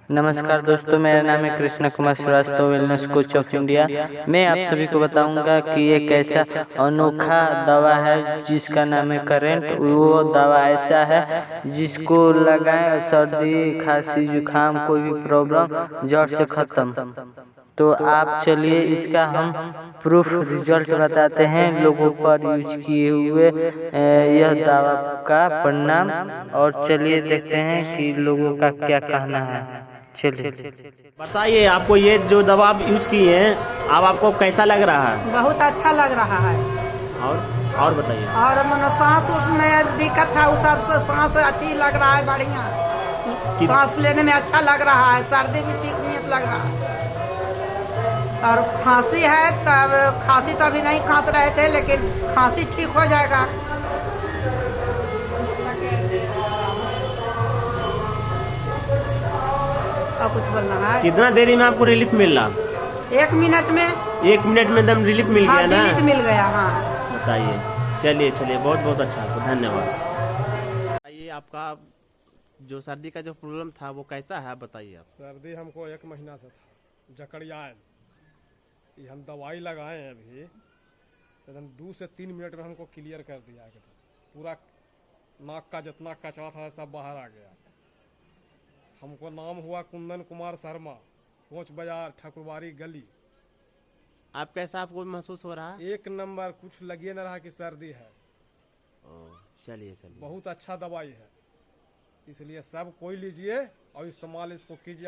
नमस्कार दोस्तों, मेरा नाम है Krishna Kumar Shrivastava, wellness coach of India. मैं आप सभी को बताऊंगा कि एक ऐसा अनोखा दवा है जिसका नाम है करेंट। वो दवा ऐसा है जिसको लगाएं सर्दी खांसी जुकाम कोई भी प्रॉब्लम जड़ से खत्म। तो आप चलिए इसका हम प्रूफ रिजल्ट बताते हैं लोगों पर यूज किए हुए यह दवा का परिणाम। और चलिए देखते हैं कि लोगों का क्या कहना है। चलिए बताइए, आपको ये जो दवा आप यूज किए हैं अब आपको कैसा लग रहा है? बहुत अच्छा लग रहा है। और बताइए। और मन सांस उसमें दिक्कत था, उस सब से सांस अच्छी लग रहा है, बढ़िया सांस लेने में अच्छा लग रहा है। सर्दी भी ठीक नहीं लग रहा है। और खांसी है तब खांसी तो अभी नहीं खांस रहे थे, लेकिन खांसी ठीक हो जाएगा। और कुछ बोलना है? कितना देरी में आपको रिलीफ मिल रहा? 1 मिनट में। 1 मिनट में एकदम रिलीफ मिल हाँ, गया ना? रिलीफ मिल गया। हाँ बताइए। चलिए बहुत बहुत अच्छा, आपको धन्यवाद। बताइए, आपका जो सर्दी का जो प्रॉब्लम था वो कैसा है, बताइए आप। सर्दी हमको 1 महीना से था, जकड़ियाल। ये हम दवाई लगाए हैं अभी, एकदम 2 से 3 मिनट में हमको क्लियर कर दिया है। पूरा नाक का जितना कचरा था सब बाहर आ गया। हमको नाम हुआ कुंदन कुमार शर्मा, कोच बाजार, ठाकुरबाड़ी गली। आप कैसा आपको महसूस हो रहा है? 1 नंबर, कुछ लगे न रहा कि सर्दी है। चलिए बहुत अच्छा दवाई है, इसलिए सब कोई लीजिए और इस्तेमाल इसको कीजिए।